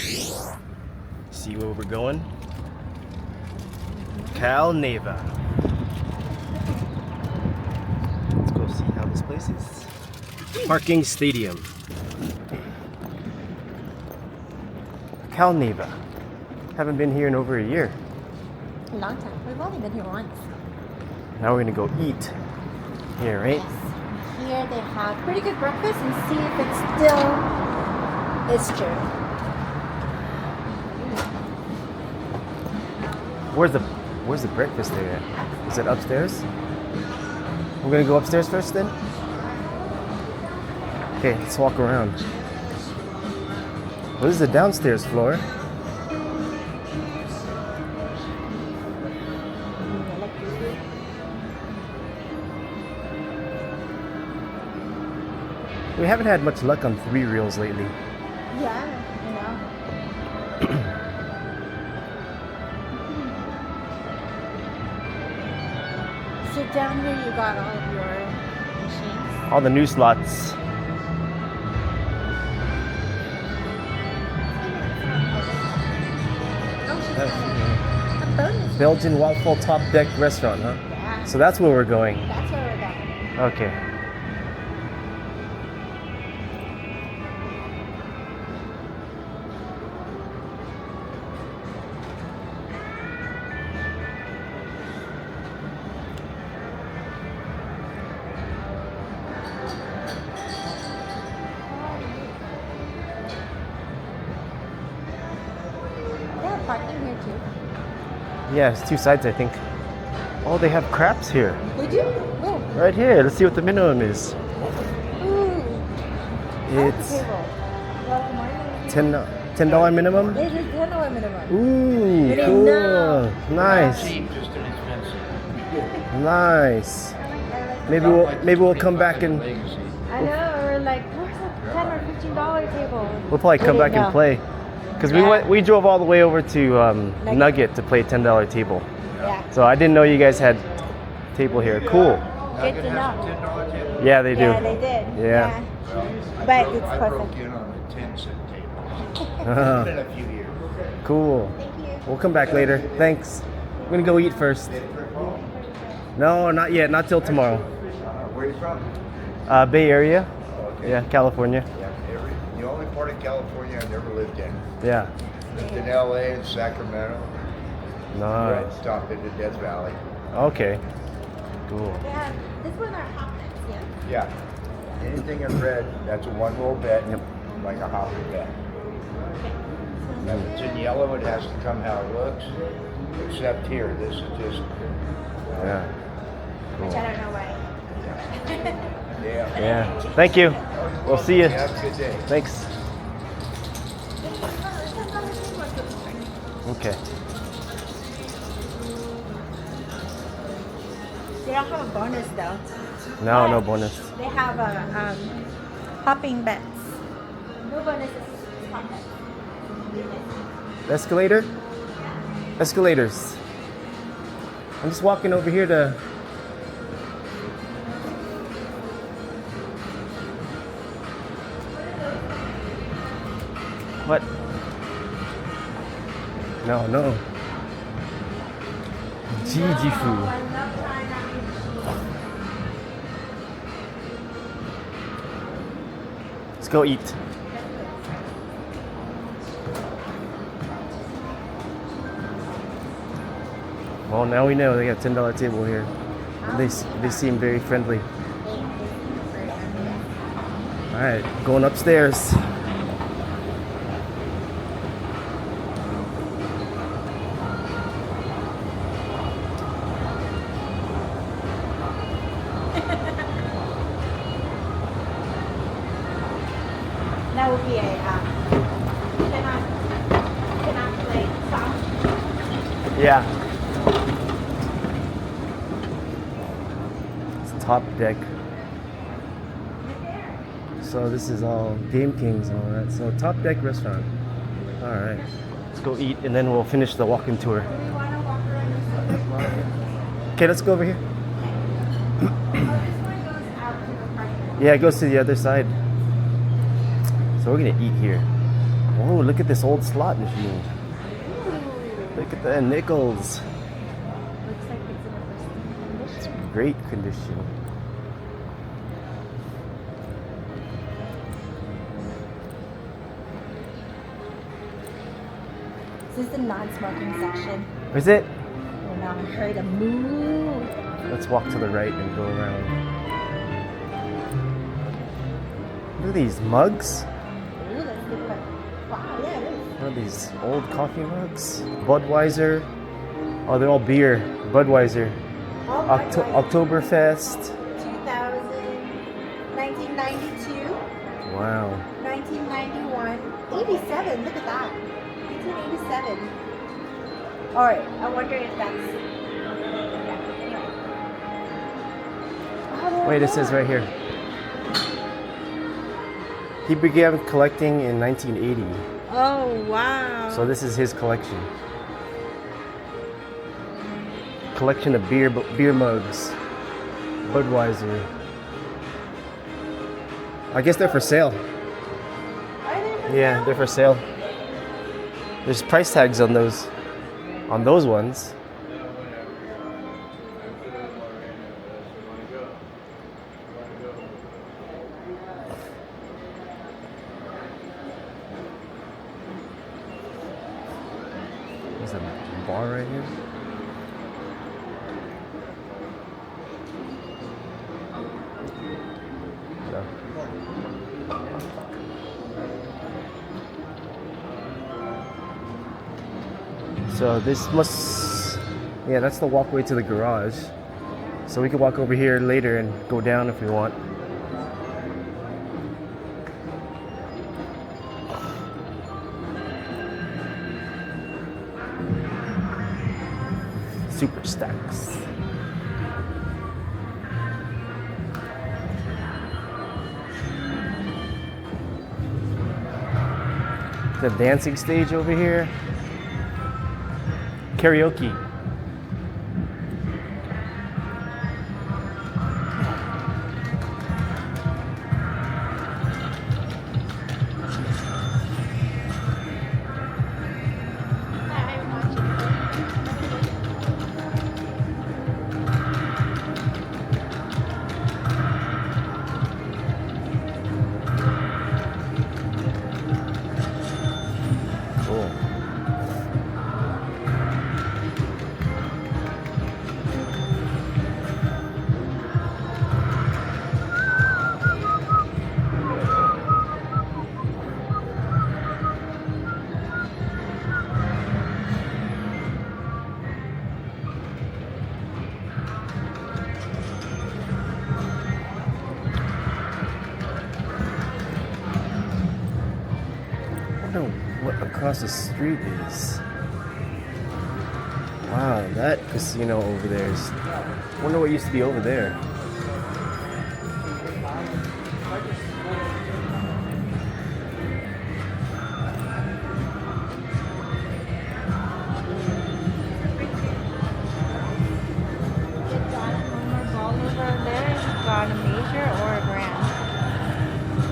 See where we're going? Cal Neva. Let's go see how this place is. Parking Stadium. Cal Neva. Haven't been here in over a year. A long time. We've only been here once. Now we're gonna go eat here, right? Yes. Here they have pretty good breakfast and see if it still is true. Where's the breakfast there at? Is it upstairs? We're gonna go upstairs first then? Okay, let's walk around. What is the downstairs floor? We haven't had much luck on 3 reels lately. Yeah, you know. So down here you got all of your machines. All the new slots. Belgian Waffle Top Deck Restaurant, huh? Yeah. So that's where we're going. That's where we're going. Okay. They have parking here too. Yeah, it's 2 sides, I think. Oh, they have craps here. They do? Where? Right here. Let's see what the minimum is. Ooh. It's Table. Well, good morning. $10 minimum. It is $10 minimum. Ooh, It is cool. now. Nice. Cheap, just inexpensive. Nice. I like Maybe we'll come back and Legacy. I know, we're like, where's the $10 or $15 table? we'll probably come back and play. Because we drove all the way over to Nugget to play $10 table. Yeah. So I didn't know you guys had table here. Cool. Good to know. $10 table. Yeah, they do. Yeah, they did. Yeah. But it's I perfect. broke in on a 10-cent table. Uh-huh. It's been a few years. Cool. Thank you. We'll come back later. Thanks. I'm gonna go eat first. No, not yet. Not till tomorrow. Where are you from? Bay Area. Okay. Yeah, California. Yeah, the only part of California I never lived in. Yeah. Lived in LA and Sacramento. Nice. Stopped into Death Valley. Okay. Cool. Yeah, this one are hot mix, yeah. Yeah. Anything in red, that's a 1 roll bet. Yep. Like a hopper bet. Now, if it's in yellow, it has to come how it looks. Except here, this is just, Yeah. Which I don't know why. yeah. Yeah. Thank you. We'll see you. Have a good day. Thanks. Okay. They don't have a bonus though. No, no But bonus. They have a hopping bets. No bonuses. Hop bets. Escalator? Escalators. I'm just walking over here to. What? No. Jijifu. Let's go eat. Well, now we know they got $10 table here. They seem very friendly. All right, going upstairs. That would be a cannot play song. Yeah. It's top deck. So this is all Game Kings and all that. So top deck restaurant. All right. Let's go eat and then we'll finish the walking tour. Do we want to walk around this way? Okay, let's go over here. Oh, this one goes out to the parking lot. Yeah, it goes to the other side. So we're gonna eat here. Oh, look at this old slot machine. Ooh. Look at the nickels. Looks like it's in a pristine condition. Great condition. This is the non-smoking section. Is it? We're not afraid to move. Let's walk to the right and go around. Look at these mugs. Ooh, let's look at. Wow, yeah, it is. What are these old coffee mugs? Budweiser. Oh, they're all beer. Budweiser. Oh, my God. Oktoberfest. 2000, 1992, Wow. 1991, 87. Look at that. 1987. All right. I wonder if that's. Yeah. Anyway. Oh, there Wait, are it says more. right here. He began collecting in 1980. Oh wow. So this is his collection. Collection of beer mugs. Budweiser. I guess they're for sale. Are they for Yeah, sale? they're for sale. There's price tags on those ones. There's a bar right here. No. So this must, yeah, that's the walkway to the garage. So we can walk over here later and go down if we want. Super stacks. The dancing stage over here. Karaoke. Cool. I wonder what across the street is. Wow, that casino over there is. I wonder what used to be over there. One more ball over there. You've got a major or a grand.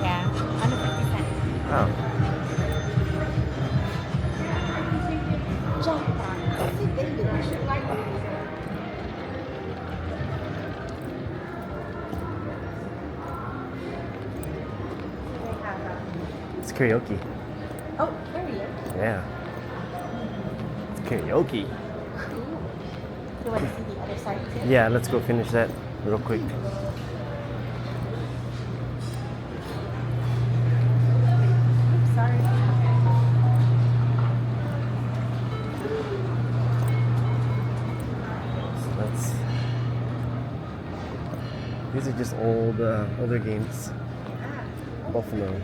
Yeah, under 50 cents. Oh. Jackpot. That's what they do. I should like it. They have It's karaoke. oh, karaoke. Yeah. It's karaoke. Ooh. You want to see the other side too? Yeah, let's go finish that real quick. Oops, sorry. So that's. These are just older games. Buffalo.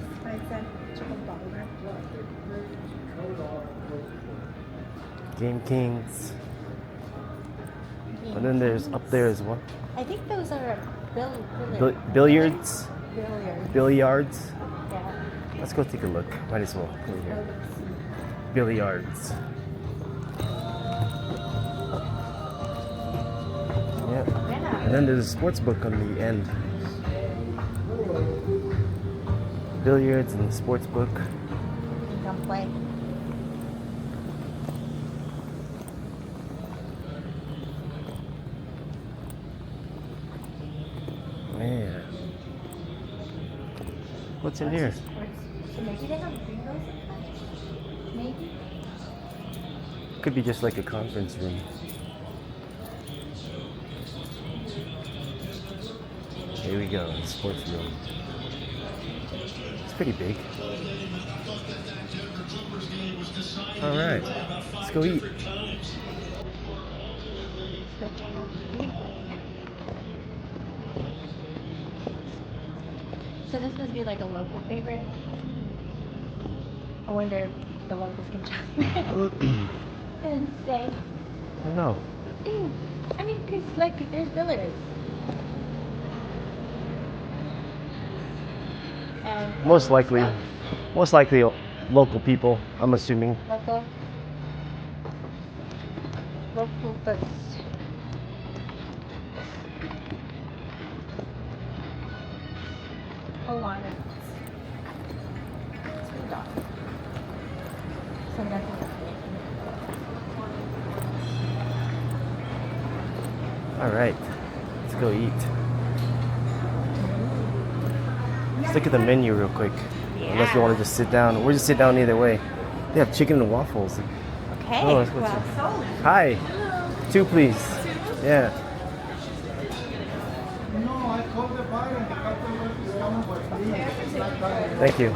Game Kings. And then there's up there as well. I think those are Billiards. Billiards. Billiards. Yeah. Let's go take a look. Might as well. Over here. Billiards. Yeah. Yeah. And then there's a sports book on the end. Billiards and sports book. play. Man. What's in here? So maybe they have bingo. Maybe. Could be just like a conference room. Here we go, the sports room. It's pretty big. Alright, let's go eat. So this must be like a local favorite. I wonder if the locals can chime and say. I don't know. I mean, cause like there's billiards. And Most likely local people, I'm assuming. local folks. A lot of so nothing. Alright, let's go eat. Let's look at the menu real quick. Unless we want to just sit down. We'll just sit down either way. They have chicken and waffles. Okay. Oh, let's go Hi. Hello. 2 please. Yeah. Thank you.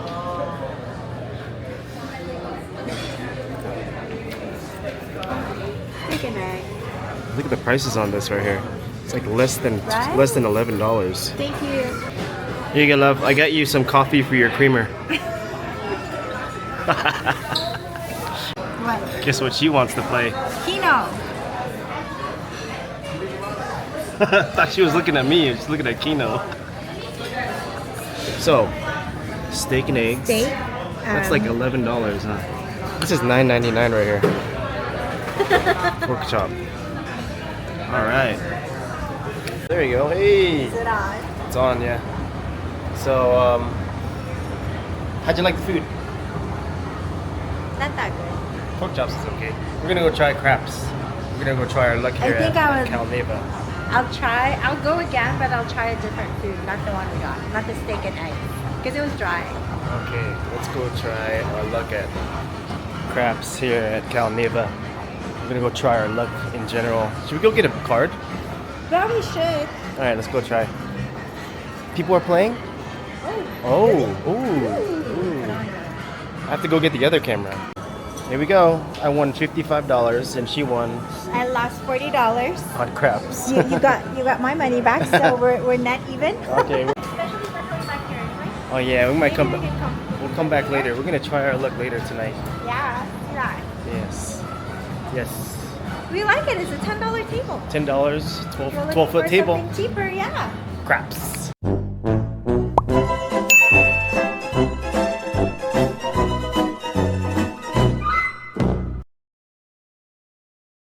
Chicken egg. Look at the prices on this right here. It's like less than Right? $11. Thank you. Here you go, love. I got you some coffee for your creamer. What? Guess what she wants to play? Keno. Thought she was looking at me. She's looking at Keno. So, steak and eggs. Steak. That's like $11, huh? This is $9.99 right here. Pork chop. All right. There you go. Hey. Is it on? It's on, yeah. So, how'd you like the food? Not that good. Pork chops is okay. We're gonna go try craps. We're gonna go try our luck here think at I would- Cal Neva. I'll go again, but I'll try a different food, not the one we got, not the steak and eggs, because it was dry. Okay, let's go try our luck at craps here at Cal Neva. We're gonna go try our luck in general. Should we go get a card? Probably should. All right, let's go try. People are playing? Oh. Ooh. I have to go get the other camera. Here we go. I won $55 and she won I lost $40. on craps. You got my money back, so we're net even. Okay. Especially for coming back here anyway. Oh yeah, we might come Maybe we back. can come. We'll come back later. We're gonna try our luck later tonight. Yeah. Yes. Yes. We like it. It's a $10 table. $10, If you're looking 12 foot for table. something cheaper, yeah. Craps.